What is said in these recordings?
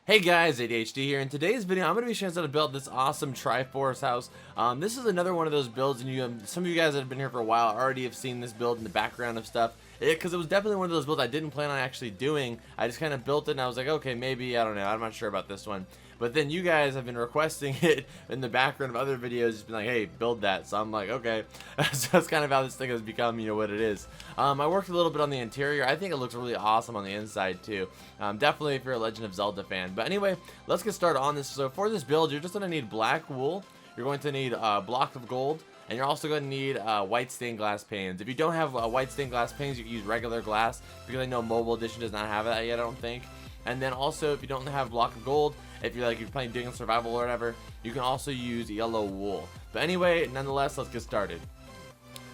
Hey guys, ADHD here. In today's video, I'm going to be showing you how to build this awesome Triforce house. This is another one of those builds, and some of you guys that have been here for a while already have seen this build in the background of stuff. Because it was definitely one of those builds I didn't plan on actually doing. I just kind of built it and I was like, okay, maybe, I don't know, I'm not sure about this one. But then you guys have been requesting it in the background of other videos, just been like, hey, build that. So I'm like, okay. So that's kind of how this thing has become, what it is. I worked a little bit on the interior. I think it looks really awesome on the inside too. Definitely if you're a Legend of Zelda fan. But anyway, let's get started on this. So for this build, you're just going to need black wool. You're going to need a block of gold. And you're also going to need white stained glass panes. If you don't have white stained glass panes, you can use regular glass, because I know Mobile Edition does not have that yet, I don't think. And then also, if you don't have a block of gold, if you're playing doing survival or whatever, you can also use yellow wool. But anyway, nonetheless, let's get started.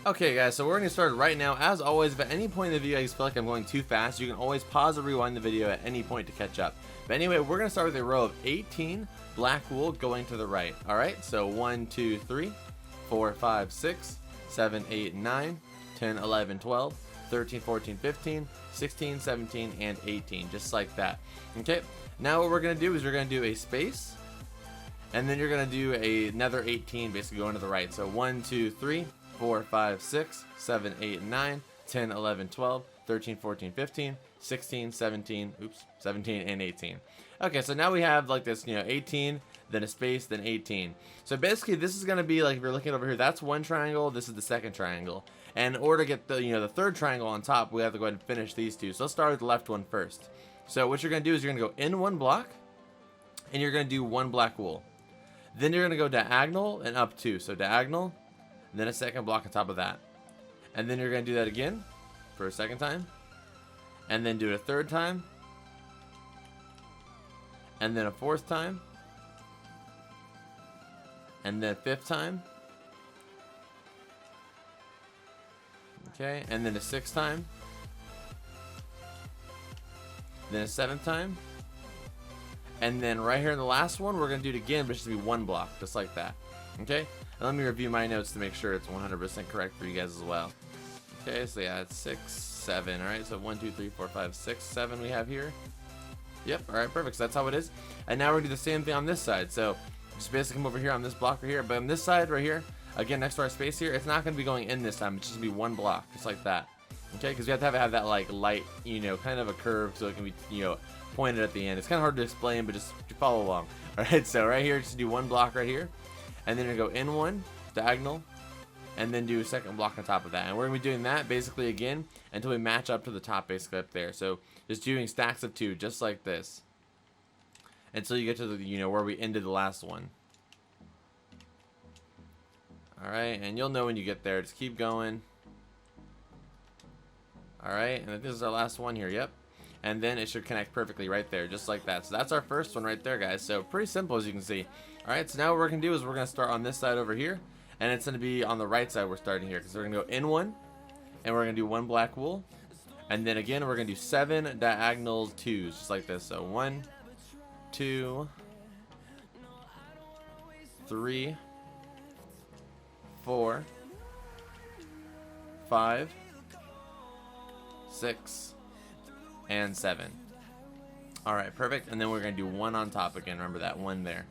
Okay guys, so we're going to start right now. As always, if at any point in the video you feel like I'm going too fast, you can always pause or rewind the video at any point to catch up. But anyway, we're going to start with a row of 18 black wool going to the right. Alright, so 1, 2, 3, 4, 5, 6, 7, 8, 9, 10, 11, 12, 13, 14, 15, 16, 17, and 18, just like that. Okay, now what we're going to do is we're going to do a space, and then you're going to do another 18 basically going to the right. So 1, 2, 3, 4, 5, 6, 7, 8, 9, 10, 11, 12, 13, 14, 15, 16, 17, 17, and 18. Okay, so now we have like this, 18, then a space, then 18. So basically this is going to be like, if you're looking over here, that's one triangle, this is the second triangle. And in order to get the, the third triangle on top, we have to go ahead and finish these two. So let's start with the left one first. So what you're going to do is you're going to go in one block, and you're going to do one black wool. Then you're going to go diagonal and up two. So diagonal, then a second block on top of that. And then you're going to do that again for a second time. And then do it a third time. And then a fourth time. And then a fifth time. Okay, and then a sixth time. Then a seventh time. And then right here in the last one, we're going to do it again, but it's going to be one block, just like that. Okay, and let me review my notes to make sure it's 100% correct for you guys as well. Okay, so yeah, it's 6, 7. Alright, so 1, 2, 3, 4, 5, 6, 7 we have here. Yep, alright, perfect. So that's how it is. And now we're going to do the same thing on this side. So just basically come over here on this block right here. But on this side right here, again, next to our space here, it's not going to be going in this time. It's just going to be one block, just like that. Okay, because we have to have that like light, kind of a curve, so it can be, pointed at the end. It's kind of hard to explain, but just follow along. Alright, so right here, just do one block right here. And then you're going to go in one, diagonal, and then do a second block on top of that. And we're going to be doing that basically again until we match up to the top basically up there. So just doing stacks of 2, just like this. Until you get to the, where we ended the last one. Alright, and you'll know when you get there. Just keep going. Alright, and this is our last one here, yep. And then it should connect perfectly right there, just like that. So that's our first one right there, guys. So pretty simple, as you can see. Alright, so now what we're going to do is we're going to start on this side over here. And it's going to be on the right side we're starting here. Because we're going to go in one, and we're going to do one black wool. And then again, we're going to do 7 diagonal 2s, just like this. So 1, 2, 3, 4, 5, 6, and 7. Alright, perfect. And then we're going to do one on top again. Remember that one there.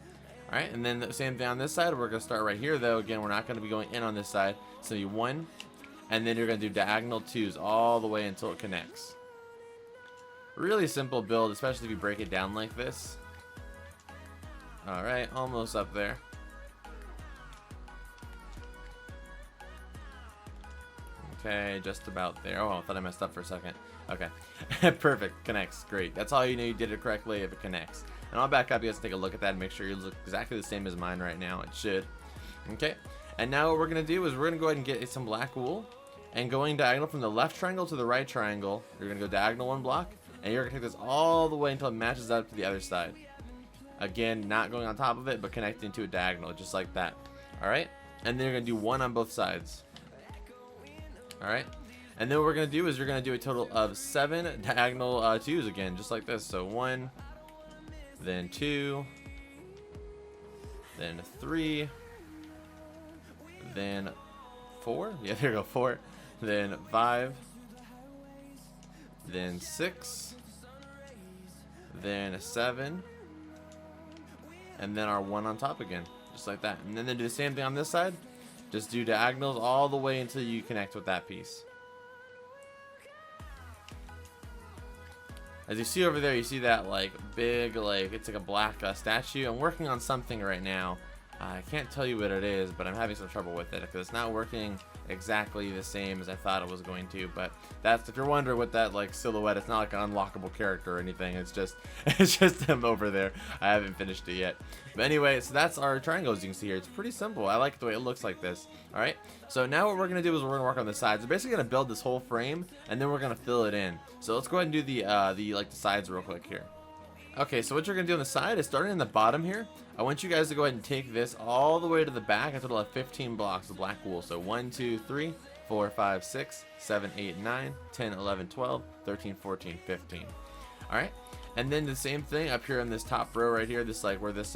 Alright, and then the same thing on this side. We're going to start right here, though. Again, we're not going to be going in on this side. So you 1, and then you're going to do diagonal 2s all the way until it connects. Really simple build, especially if you break it down like this. Alright, almost up there. Okay, just about there. Oh, I thought I messed up for a second. Okay, perfect. Connects. Great. That's all you know. You did it correctly if it connects. And I'll back up. You guys take a look at that and make sure you look exactly the same as mine right now. It should. Okay. And now what we're going to do is we're going to go ahead and get some black wool. And going diagonal from the left triangle to the right triangle, you're going to go diagonal one block. And you're going to take this all the way until it matches up to the other side. Again, not going on top of it, but connecting to a diagonal, just like that. Alright? And then you're going to do one on both sides. Alright? And then what we're going to do is you're going to do a total of 7 diagonal 2s again, just like this. So 1, then 2, then 3, then 4. Yeah, there you go, 4. Then 5, then 6, then a 7, and then our 1 on top again, just like that. And then do the same thing on this side. Just do diagonals all the way until you connect with that piece. As you see over there, you see that like big, like it's like a black statue. I'm working on something right now. I can't tell you what it is, but I'm having some trouble with it because it's not working exactly the same as I thought it was going to. But that's, if you're wondering what that like silhouette, it's not like an unlockable character or anything. It's just him over there. I haven't finished it yet. But anyway, so that's our triangle, as you can see here. It's pretty simple. I like the way it looks like this. All right. So now what we're gonna do is we're gonna work on the sides. We're basically gonna build this whole frame, and then we're gonna fill it in. So let's go ahead and do the sides real quick here. Okay, so what you're going to do on the side is, starting in the bottom here, I want you guys to go ahead and take this all the way to the back. I total have 15 blocks of black wool. So 1, 2, 3, 4, 5, 6, 7, 8, 9, 10, 11, 12, 13, 14, 15. Alright, and then the same thing up here in this top row right here, this like where this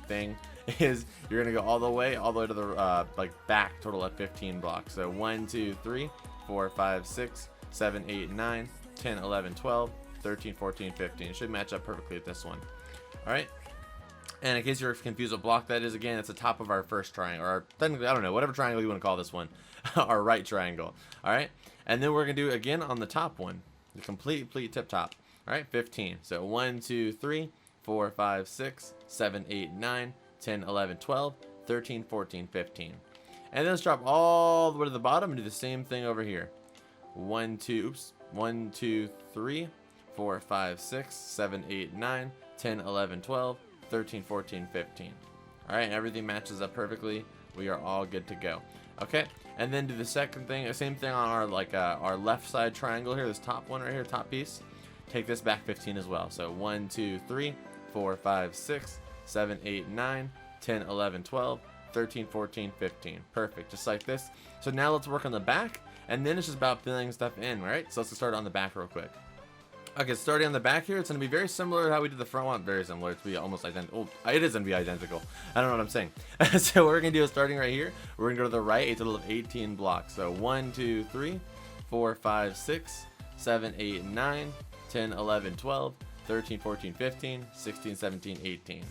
thing is, you're going to go all the way to the back, total of 15 blocks. So 1, 2, 3, 4, 5, 6, 7, 8, 9, 10, 11, 12, 13, 14, 15. It should match up perfectly with this one. Alright. And in case you're confused what block that is, again, it's the top of our first triangle. Or technically, I don't know, whatever triangle you want to call this one. Our right triangle. Alright. And then we're going to do again on the top one. The complete tip top. Alright, 15. So 1, 2, 3, 4, 5, 6, 7, 8, 9, 10, 11, 12, 13, 14, 15. And then let's drop all the way to the bottom and do the same thing over here. 1, 2, 3, 4, 5, 6, 7, 8, 9, 10, 11, 12, 13, 14, 15. Alright, everything matches up perfectly. We are all good to go. Okay, and then do the second thing, same thing on our left side triangle here, this top one right here, top piece. Take this back 15 as well. So 1, 2, 3, 4, 5, 6, 7, 8, 9, 10, 11, 12, 13, 14, 15. Perfect, just like this. So now let's work on the back, and then it's just about filling stuff in, right? So let's get started on the back real quick. Okay, starting on the back here, it's going to be very similar to how we did the front one. Very similar. It's going to be almost identical. Oh, it is going to be identical. I don't know what I'm saying. So what we're going to do is, starting right here, we're going to go to the right, a total of 18 blocks. So 1, 2, 3, 4, 5, 6, 7, 8, 9, 10, 11, 12, 13, 14, 15, 16, 17, 18.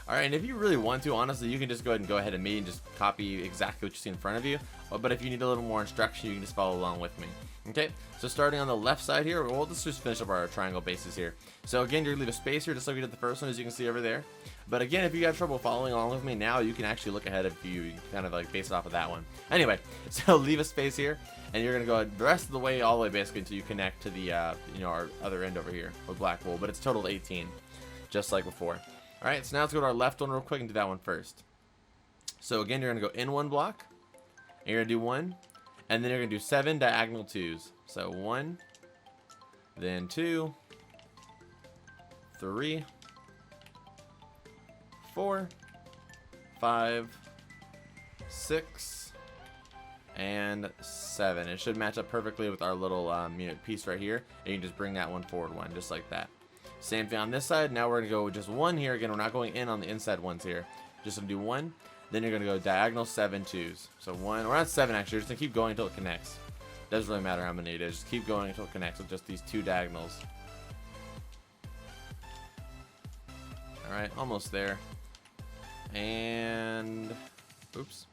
Alright, and if you really want to, honestly, you can just go ahead and me and just copy exactly what you see in front of you. But if you need a little more instruction, you can just follow along with me. Okay, so starting on the left side here, let's just finish up our triangle bases here. So again, you're going to leave a space here, just like we did the first one, as you can see over there. But again, if you have trouble following along with me now, you can actually look ahead if you kind of like base it off of that one. Anyway, so leave a space here, and you're going to go the rest of the way, all the way basically, until you connect to the, our other end over here with black wool. But it's total 18, just like before. Alright, so now let's go to our left one real quick and do that one first. So again, you're going to go in one block, and you're going to do 1, and then you're going to do 7 diagonal 2s. So 1, then 2, 3, 4, 5, 6, and 7. It should match up perfectly with our little piece right here, and you can just bring that one forward one, just like that. Same thing on this side. Now we're going to go with just 1 here. Again, we're not going in on the inside ones here. Just going to do 1. Then you're going to go diagonal 7 2s. So 1, or not 7 actually. You're just going to keep going until it connects. Doesn't really matter how many it is. Just keep going until it connects with just these 2 diagonals. Alright, almost there. And, oops.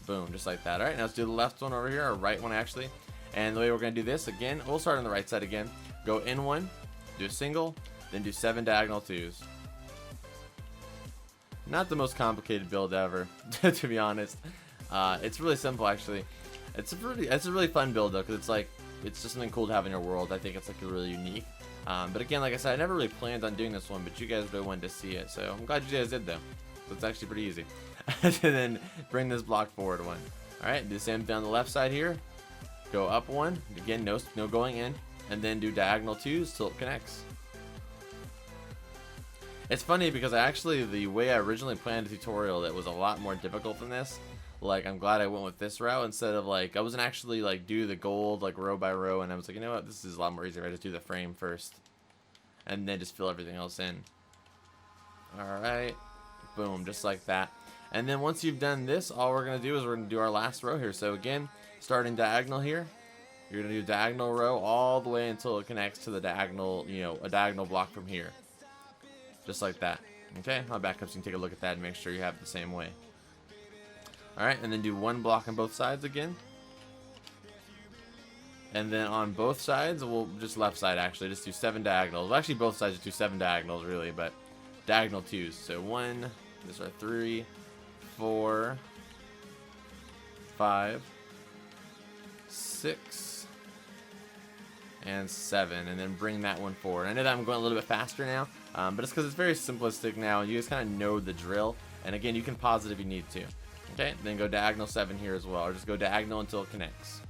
Boom, just like that. Alright, now let's do the left one over here, or right one actually. And the way we're going to do this, again, we'll start on the right side again. Go in 1. Do a single, then do 7 diagonal 2s. Not the most complicated build ever, to be honest. It's really simple actually. It's a really fun build though, because it's just something cool to have in your world. I think it's like really unique. But again, like I said, I never really planned on doing this one, but you guys really wanted to see it, so I'm glad you guys did though. So it's actually pretty easy. And then bring this block forward 1. All right, do the same thing on the left side here. Go up 1. Again, no going in. And then do diagonal 2s till it connects. It's funny because the way I originally planned the tutorial, it was a lot more difficult than this. Like, I'm glad I went with this route instead of I wasn't actually do the gold row by row, and I was like, you know what, this is a lot more easier. I just do the frame first and then just fill everything else in. Alright, boom, just like that. And then once you've done this, all we're going to do is we're going to do our last row here. So again, starting diagonal here. You're going to do diagonal row all the way until it connects to the diagonal, a diagonal block from here. Just like that. Okay, my backups, you can take a look at that and make sure you have it the same way. Alright, and then do one block on both sides again. And then on both sides, we'll just left side actually, just do 7 diagonals. Well, actually both sides just do 7 diagonals really, but diagonal 2s. So 1, these are 3, 4, 5, 6, and 7, and then bring that one forward. I know that I'm going a little bit faster now, but it's because it's very simplistic now, and you guys kind of know the drill. And again, you can pause it if you need to. Okay, then go diagonal 7 here as well, or just go diagonal until it connects.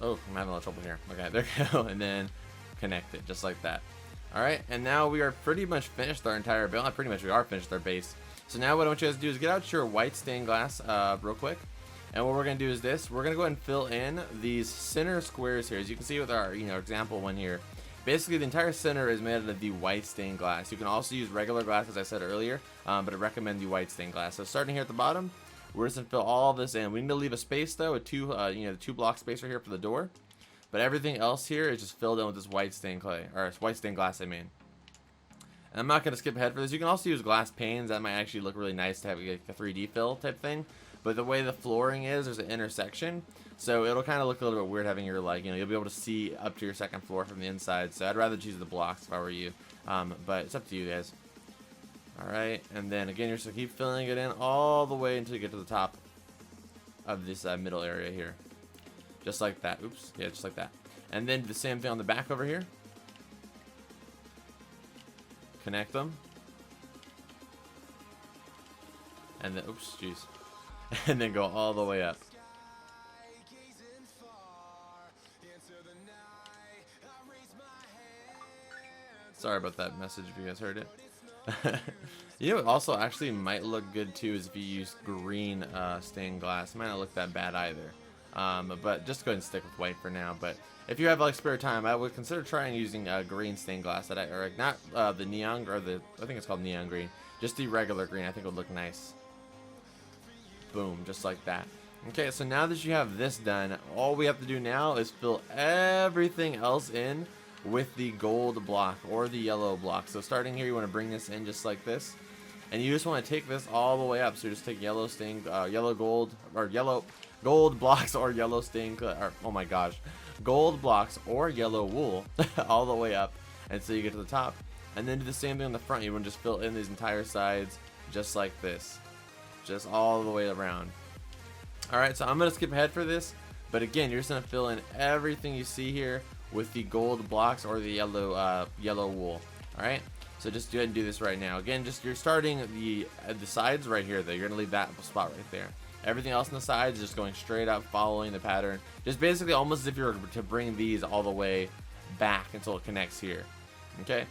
Oh, I'm having a little trouble here. Okay, there we go, and then connect it, just like that. Alright, and now we are pretty much finished our entire build. Not pretty much, we are finished our base. So now what I want you guys to do is get out your white stained glass real quick. And what we're going to do is this. We're going to go ahead and fill in these center squares here. As you can see with our example one here. Basically, the entire center is made out of the white stained glass. You can also use regular glass, as I said earlier, but I recommend the white stained glass. So starting here at the bottom, we're just going to fill all this in. We need to leave a space, though, a the 2 block space right here for the door. But everything else here is just filled in with this white stained clay, or white stained glass, I mean. And I'm not going to skip ahead for this. You can also use glass panes. That might actually look really nice to have like a 3D fill type thing. But the way the flooring is, there's an intersection, so it'll kind of look a little bit weird having your, like, you'll be able to see up to your second floor from the inside. So I'd rather choose the blocks if I were you. But it's up to you guys. Alright, and then again, you're just going to keep filling it in all the way until you get to the top of this middle area here. Just like that. Oops. Yeah, just like that. And then do the same thing on the back over here. Connect them. And then, oops, jeez. And then go all the way up. Sorry about that message if you guys heard it. You know what also actually might look good too is if you use green stained glass. It might not look that bad either. But just go ahead and stick with white for now. But if you have like spare time, I would consider trying using green stained glass. Or not the neon, or I think it's called neon green. Just the regular green. I think it would look nice. Boom, just like that. Okay, so now that you have this done, all we have to do now is fill everything else in with the gold block or the yellow block. So starting here, you want to bring this in just like this, and you just want to take this all the way up. So you just take yellow stained, yellow gold blocks or yellow stained, or oh my gosh, gold blocks or yellow wool all the way up until you get to the top, and then do the same thing on the front. You want to just fill in these entire sides just like this. Just all the way around. Alright, so I'm going to skip ahead for this. But again, you're just going to fill in everything you see here with the gold blocks or the yellow wool. Alright, so just go ahead and do this right now. Again, you're starting the sides right here though. You're going to leave that spot right there. Everything else on the sides is just going straight up, following the pattern. Just basically almost as if you were to bring these all the way back until it connects here. Okay?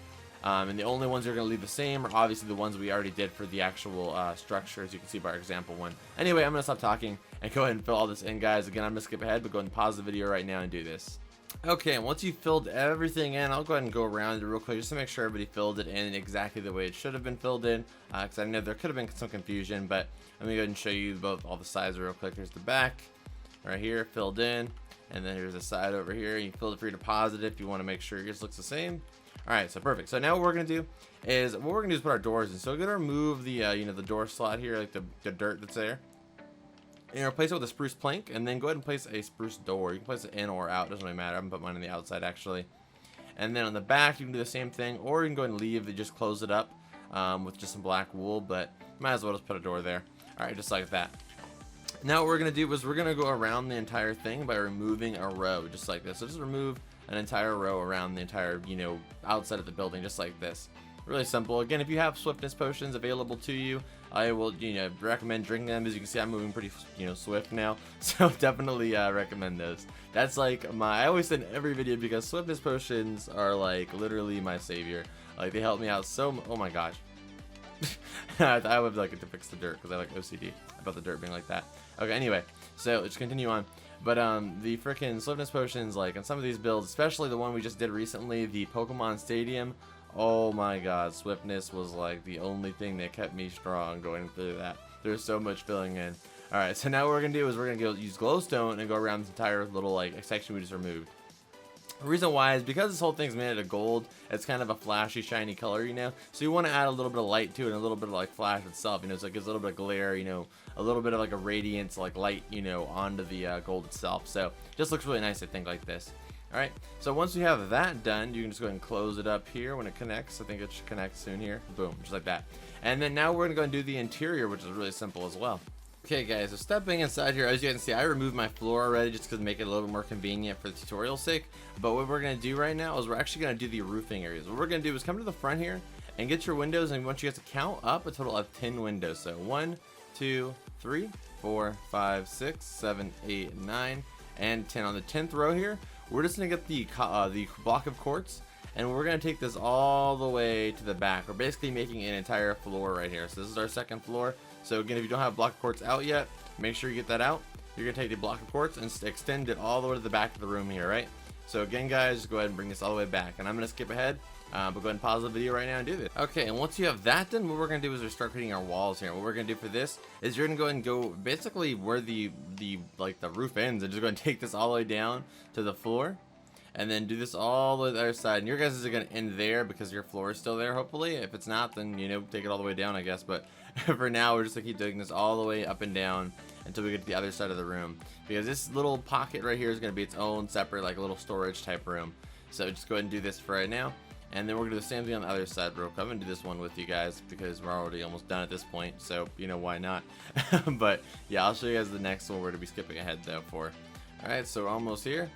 And the only ones you're going to leave the same are obviously the ones we already did for the actual structure, as you can see by our example one. Anyway, I'm going to stop talking and go ahead and fill all this in, guys. Again, I'm going to skip ahead, but go ahead and pause the video right now and do this. Okay, and once you've filled everything in, I'll go ahead and go around it real quick just to make sure everybody filled it in exactly the way it should have been filled in, because I know there could have been some confusion, but let me go ahead and show you all the sides real quick. Here's the back right here, filled in, and then here's the side over here. You feel free to pause it if you want to make sure yours looks the same. Alright, so perfect. So now what we're going to do is put our doors in. So we're going to remove the, the door slot here, like the dirt that's there. And replace it with a spruce plank, and then go ahead and place a spruce door. You can place it in or out, doesn't really matter. I'm going to put mine on the outside, actually. And then on the back, you can do the same thing, or you can go ahead and leave it, just close it up with just some black wool, but might as well just put a door there. Alright, just like that. Now what we're going to do is we're going to go around the entire thing by removing a row, just like this. So just remove an entire row around the entire, outside of the building, just like this. Really simple. Again, if you have swiftness potions available to you, I will, recommend drinking them. As you can see, I'm moving pretty, swift now, so definitely recommend those. That's like I always say in every video, because swiftness potions are like literally my savior. Like they help me out so. Oh my gosh. I would like it to fix the dirt because I like OCD about the dirt being like that. Okay, anyway, so let's continue on. But the freaking swiftness potions, like in some of these builds, especially the one we just did recently, the Pokemon Stadium, oh my god, swiftness was like the only thing that kept me strong going through that. There's so much filling in. All right, so now what we're gonna do is we're gonna use glowstone and go around this entire little like section we just removed. The reason why is because this whole thing's made out of gold. It's kind of a flashy, shiny color, you know. So you want to add a little bit of light to it and a little bit of like flash itself, you know. So it gives a little bit of glare, you know, a little bit of like a radiance, like light, you know, onto the gold itself. So it just looks really nice, I think, like this. All right. So once you have that done, you can just go ahead and close it up here when it connects. I think it should connect soon here. Boom, just like that. And then now we're gonna go and do the interior, which is really simple as well. Okay guys, so stepping inside here, as you can see, I removed my floor already just to make it a little bit more convenient for the tutorial's sake. But what we're going to do right now is we're actually going to do the roofing areas. What we're going to do is come to the front here and get your windows, and we want you guys to count up a total of 10 windows. So 1, 2, 3, 4, 5, 6, 7, 8, 9, and 10. On the 10th row here, we're just going to get the block of quartz, and we're going to take this all the way to the back. We're basically making an entire floor right here. So this is our second floor. So again, if you don't have block of quartz out yet, make sure you get that out. You're gonna take the block of quartz and extend it all the way to the back of the room here, right? So again, guys, just go ahead and bring this all the way back. And I'm gonna skip ahead, but go ahead and pause the video right now and do this. Okay, and once you have that done, what we're gonna do is start creating our walls here. What we're gonna do for this is you're gonna go ahead and go basically where the roof ends, and just go ahead and take this all the way down to the floor. And then do this all the way to the other side. And your guys are going to end there because your floor is still there, hopefully. If it's not, then, you know, take it all the way down, I guess. But for now, we're just going to keep doing this all the way up and down until we get to the other side of the room. Because this little pocket right here is going to be its own separate, like, little storage type room. So just go ahead and do this for right now. And then we're going to do the same thing on the other side real quick. I'm going to do this one with you guys because we're already almost done at this point. So, you know, why not? But, yeah, I'll show you guys the next one we're going to be skipping ahead, though, for. Alright, so we're almost here.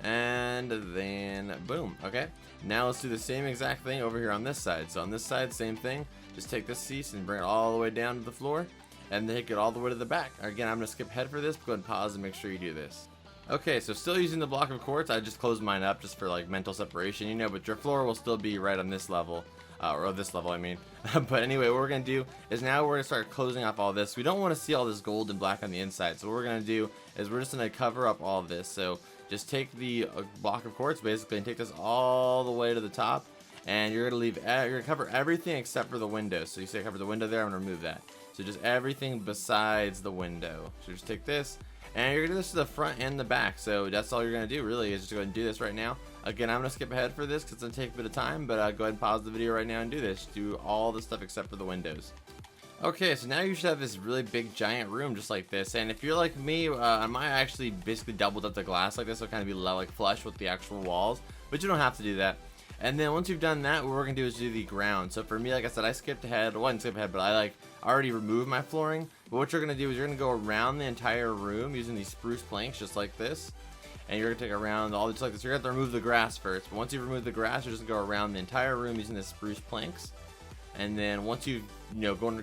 And then boom. Okay, now let's do the same exact thing over here on this side. So on this side, same thing, just take this piece and bring it all the way down to the floor and then take it all the way to the back. Again, I'm gonna skip ahead for this. Go ahead and pause and make sure you do this. Okay, so still using the block of quartz. I just closed mine up just for like mental separation, you know, but your floor will still be right on this level, or this level, I mean. But anyway, what we're gonna do is now we're gonna start closing off all this. We don't want to see all this gold and black on the inside, so what we're gonna do is we're just gonna cover up all of this. So just take the block of quartz basically and take this all the way to the top, and you're gonna you're gonna cover everything except for the window. So you say cover the window there, I'm gonna remove that. So just everything besides the window. So just take this, and you're gonna do this to the front and the back. So that's all you're gonna do really, is just go ahead and do this right now. Again, I'm gonna skip ahead for this because it's gonna take a bit of time, but go ahead and pause the video right now and do this. Do all the stuff except for the windows. Okay, so now you should have this really big giant room just like this, and if you're like me, I might actually basically doubled up the glass like this, so kind of be like flush with the actual walls, but you don't have to do that. And then once you've done that, what we're gonna do is do the ground. So for me, like I said, I skipped ahead. Well, I didn't skip ahead, but I like already removed my flooring. But what you're gonna do is you're gonna go around the entire room using these spruce planks just like this, and you're gonna take around all just like this. You're gonna have to remove the grass first, but once you remove the grass, you're just gonna go around the entire room using the spruce planks. And then once you've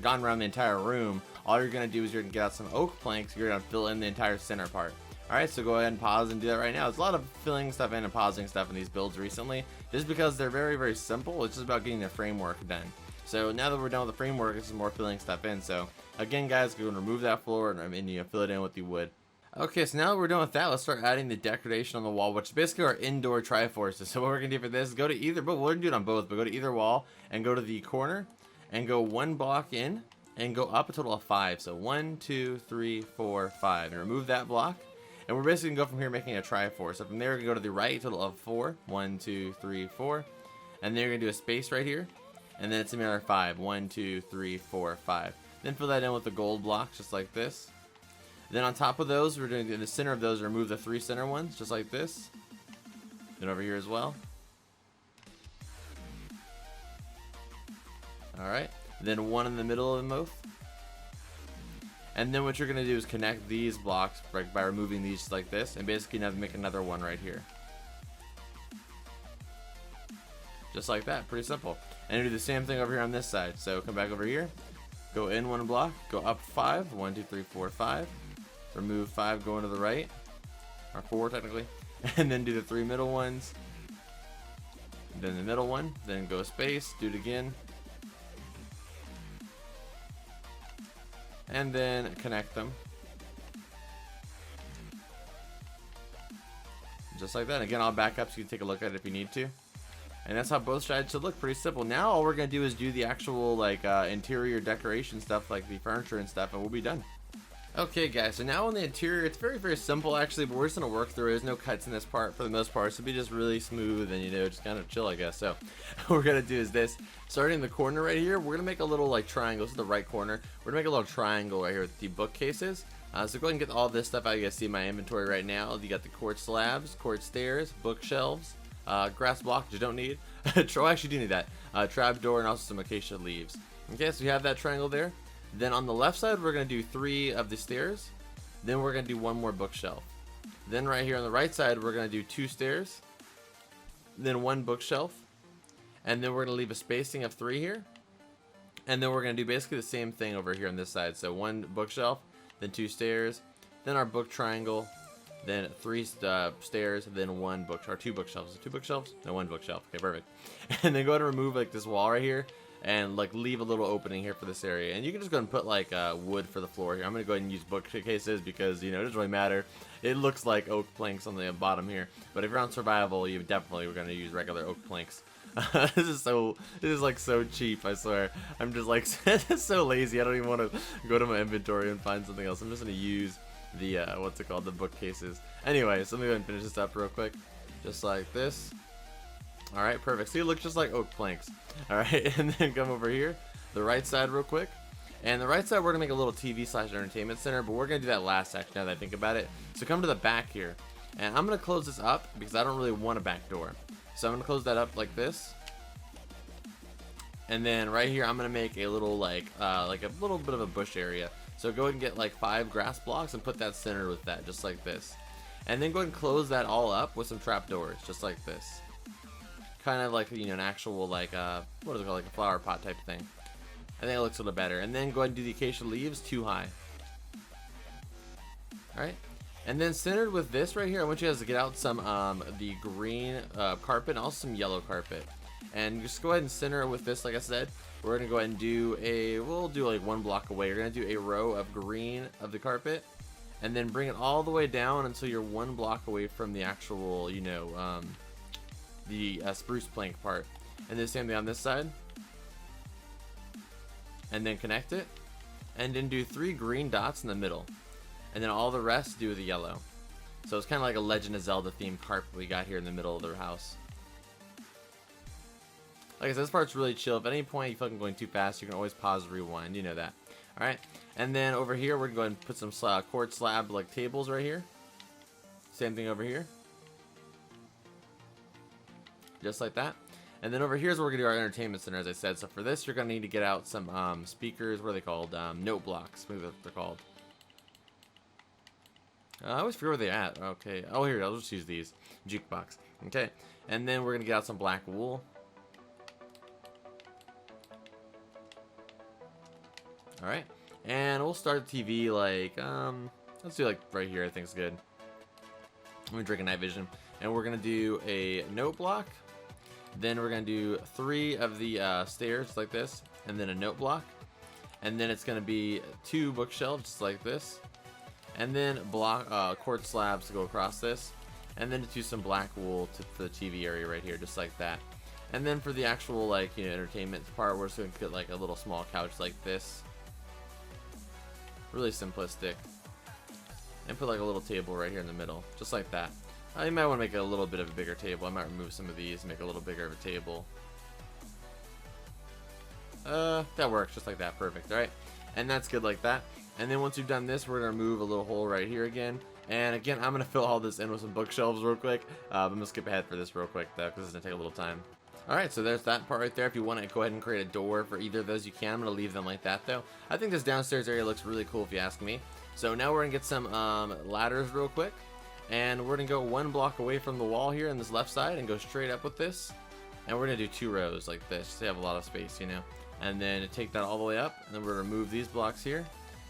gone around the entire room, all you're gonna do is you're gonna get out some oak planks. You're gonna fill in the entire center part. All right, so go ahead and pause and do that right now. There's a lot of filling stuff in and pausing stuff in these builds recently, just because they're very, very simple. It's just about getting the framework done. So now that we're done with the framework, it's just more filling stuff in. So again, guys, go and remove that floor and fill it in with the wood. Okay, so now that we're done with that, let's start adding the decoration on the wall, which is basically our indoor Triforces. So what we're gonna do for this is go to either, but we're gonna do it on both, but go to either wall and go to the corner and go one block in and go up a total of 5. So 1, 2, 3, 4, 5, and remove that block. And we're basically gonna go from here making a Triforce. So from there, we're gonna go to the right, total of 4. 1, 2, 3, 4. And then you're gonna do a space right here. And then it's gonna be another 5. 1, 2, 3, 4, 5. Then fill that in with the gold blocks, just like this. Then on top of those, we're doing in the center of those, remove the 3 center ones, just like this. Then over here as well. Alright. Then one in the middle of them both. And then what you're going to do is connect these blocks by removing these just like this. And basically now make another one right here. Just like that. Pretty simple. And do the same thing over here on this side. So come back over here. Go in one block. Go up 5. 1, 2, 3, 4, 5. Remove 5 going to the right. Or 4 technically. And then do the 3 middle ones. Then the middle one. Then go space. Do it again. And then connect them. Just like that. Again, I'll back up so you can take a look at it if you need to. And that's how both sides should look. Pretty simple. Now all we're gonna do is do the actual like interior decoration stuff, like the furniture and stuff, and we'll be done. Okay guys, so now on the interior, it's very simple actually, but we're just gonna work through it. There's no cuts in this part for the most part, so it'll be just really smooth and, you know, just kind of chill, I guess. So what we're gonna do is this. Starting in the corner right here, we're gonna make a little like triangle. This is the right corner. We're gonna make a little triangle right here with the bookcases. So go ahead and get all this stuff out. You guys see my inventory right now. You got the quartz slabs, quartz stairs, bookshelves, grass block, which you don't need. Oh, actually do need that. Trap door, and also some acacia leaves. Okay, so you have that triangle there. Then on the left side, we're going to do 3 of the stairs. Then we're going to do 1 more bookshelf. Then right here on the right side, we're going to do 2 stairs. Then 1 bookshelf. And then we're going to leave a spacing of 3 here. And then we're going to do basically the same thing over here on this side. So 1 bookshelf, then 2 stairs, then our book triangle, then 3 stairs, then 1 book, or 2 bookshelves. 2 bookshelves? No, 1 bookshelf. Okay, perfect. And then go ahead and remove like this wall right here. And like leave a little opening here for this area, and you can just go ahead and put like wood for the floor here. I'm gonna go ahead and use bookcases because, you know, it doesn't really matter. It looks like oak planks on the bottom here, but if you're on survival, you definitely are gonna use regular oak planks. This is like so cheap, I swear. I'm just like so lazy. I don't even want to go to my inventory and find something else. I'm just gonna use the what's it called, the bookcases. Anyway, so let me go ahead and finish this up real quick, just like this. Alright, perfect. See, it looks just like oak planks. Alright, and then come over here, the right side real quick. And the right side, we're going to make a little TV/entertainment center, but we're going to do that last section now that I think about it. So come to the back here. And I'm going to close this up because I don't really want a back door. So I'm going to close that up like this. And then right here, I'm going to make a little like a little bit of a bush area. So go ahead and get like 5 grass blocks and put that centered with that, just like this. And then go ahead and close that all up with some trapdoors, just like this. Kind of like, you know, an actual like what is it called, like a flower pot type thing. I think it looks a little better. And then go ahead and do the acacia leaves too high. Alright, and then centered with this right here, I want you guys to get out some the green carpet and also some yellow carpet, and just go ahead and center it with this. Like I said, we're gonna go ahead and do we'll do like 1 block away. We're gonna do a row of green of the carpet, and then bring it all the way down until you're 1 block away from the actual, you know, the spruce plank part. And the same thing on this side, and then connect it, and then do 3 green dots in the middle, and then all the rest do the yellow. So it's kind of like a Legend of Zelda themed carpet we got here in the middle of their house. Like I said, this part's really chill. If at any point you fucking going too fast, you can always pause and rewind, you know that. Alright, and then over here we're going to put some quartz slab like tables right here. Same thing over here, just like that. And then over here is where we're gonna do our entertainment center, as I said. So for this, you're gonna need to get out some speakers. What are they called? Note blocks. Maybe they're called. I always forget where they're at. Okay. Oh, here. I'll just use these. Jukebox. Okay. And then we're gonna get out some black wool. All right. And we'll start the TV like let's do like right here. I think it's good. Let me drink a night vision. And we're gonna do a note block. Then we're gonna do 3 of the stairs like this, and then a note block, and then it's gonna be 2 bookshelves just like this, and then quartz slabs to go across this, and then to do some black wool for the TV area right here, just like that. And then for the actual, like, you know, entertainment part, we're just gonna get like a little small couch like this, really simplistic, and put like a little table right here in the middle, just like that. You might want to make it a little bit of a bigger table. I might remove some of these and make a little bigger of a table. That works, just like that. Perfect. Alright, and that's good like that. And then once you've done this, we're going to remove a little hole right here again. And again, I'm going to fill all this in with some bookshelves real quick. I'm going to skip ahead for this real quick, though, because it's going to take a little time. Alright, so there's that part right there. If you want to go ahead and create a door for either of those, you can. I'm going to leave them like that, though. I think this downstairs area looks really cool, if you ask me. So now we're going to get some ladders real quick. And we're going to go 1 block away from the wall here on this left side and go straight up with this. And we're going to do 2 rows like this, so you have a lot of space, you know. And then take that all the way up, and then we're going to remove these blocks here.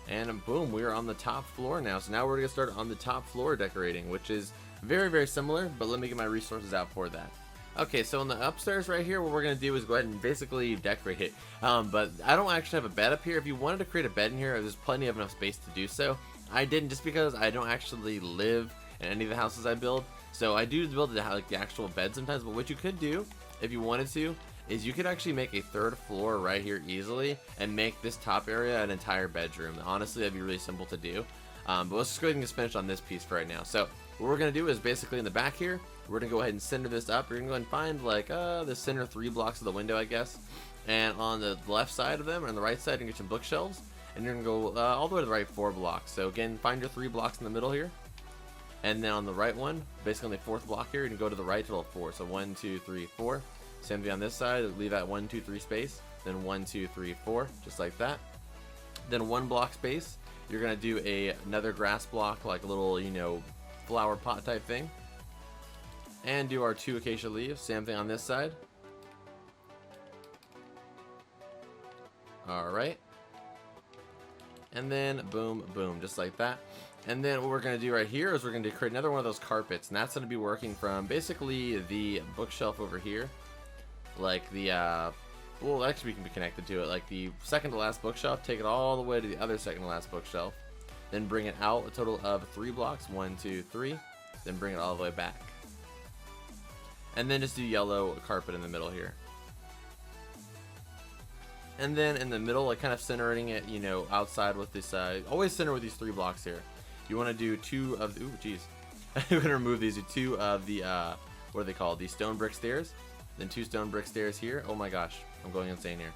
And boom, we are on the top floor now. So now we're going to start on the top floor decorating, which is very similar, but let me get my resources out for that. Okay, so on the upstairs right here, what we're going to do is go ahead and basically decorate it. But I don't actually have a bed up here. If you wanted to create a bed in here, there's plenty of enough space to do so. I didn't, just because I don't actually live in any of the houses I build. So I do build like the actual bed sometimes, but what you could do if you wanted to, is you could actually make a third floor right here easily and make this top area an entire bedroom. Honestly, that'd be really simple to do. But let's just go ahead and get finished on this piece for right now. So what we're going to do is basically in the back here, we're going to go ahead and center this up. We're going to go ahead and find like the center 3 blocks of the window, I guess. And on the left side of them, or on the right side, you're going to get some bookshelves. And you're going to go all the way to the right 4 blocks. So again, find your 3 blocks in the middle here. And then on the right one, basically on the 4th block here, you can go to the right total of 4. So 1, 2, 3, 4. Same thing on this side, leave that 1, 2, 3 space. Then 1, 2, 3, 4, just like that. Then 1 block space, you're going to do another grass block, like a little, you know, flower pot type thing. And do our 2 acacia leaves. Same thing on this side. Alright. And then boom, boom, just like that. And then what we're going to do right here is we're going to create another one of those carpets. And that's going to be working from basically the bookshelf over here. Like the, well, actually we can be connected to it. Like the second to last bookshelf, take it all the way to the other second to last bookshelf. Then bring it out a total of 3 blocks, 1, 2, 3. Then bring it all the way back. And then just do yellow carpet in the middle here. And then in the middle, like kind of centering it, you know, outside with this, always center with these 3 blocks here. You want to do 2 of the, ooh, geez. I'm going to remove these, 2 of the, what are they called? These stone brick stairs. Then 2 stone brick stairs here. Oh my gosh, I'm going insane here.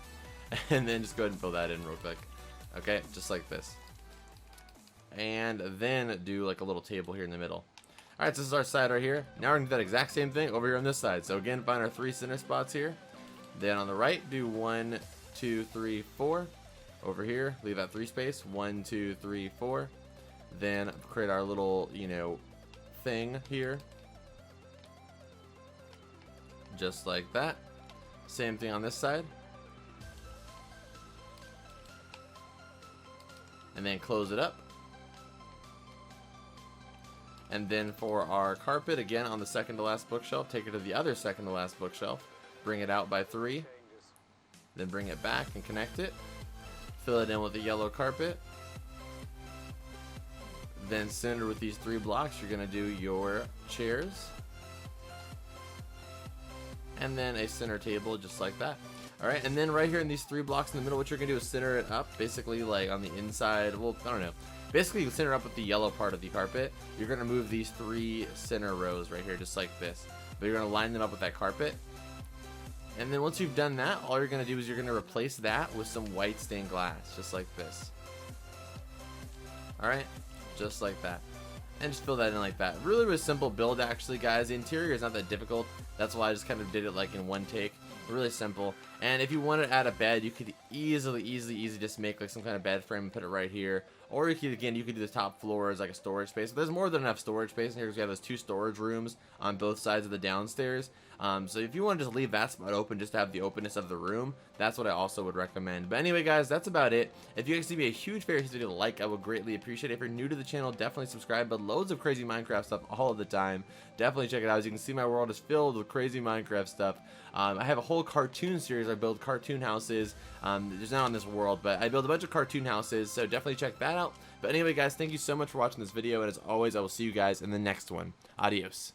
And then just go ahead and fill that in real quick. Okay, just like this. And then do like a little table here in the middle. Alright, so this is our side right here. Now we're going to do that exact same thing over here on this side. So again, find our 3 center spots here. Then on the right, do 1, 2, 3, 4. Over here, leave that 3 space. 1, 2, 3, 4. Then create our little, you know, thing here. Just like that. Same thing on this side. And then close it up. And then for our carpet, again on the second to last bookshelf, take it to the other second to last bookshelf. Bring it out by 3. Then bring it back and connect it. Fill it in with the yellow carpet. Then center with these 3 blocks, you're going to do your chairs. And then a center table just like that. Alright, and then right here in these 3 blocks in the middle, what you're going to do is center it up, basically like on the inside, well, I don't know. Basically, you center up with the yellow part of the carpet. You're going to move these 3 center rows right here, just like this. But you're going to line them up with that carpet. And then once you've done that, all you're going to do is you're going to replace that with some white stained glass, just like this. Alright, just like that. And just fill that in like that. Really, really simple build actually, guys. The interior is not that difficult. That's why I just kind of did it like in one take. Really simple. And if you wanted to add a bed, you could easily just make like some kind of bed frame and put it right here. Or you could, again, you could do the top floor as like a storage space. But there's more than enough storage space in here because we have those 2 storage rooms on both sides of the downstairs. So if you want to just leave that spot open just to have the openness of the room, that's what I also would recommend. But anyway, guys, that's about it. If you guys do me a huge favor, hit the video like, I would greatly appreciate it. If you're new to the channel, definitely subscribe. But loads of crazy Minecraft stuff all of the time. Definitely check it out. As you can see, my world is filled with crazy Minecraft stuff. I have a whole cartoon series. I build cartoon houses. There's not on this world, but I build a bunch of cartoon houses, so definitely check that out. But anyway, guys, thank you so much for watching this video, and as always, I will see you guys in the next one. Adios.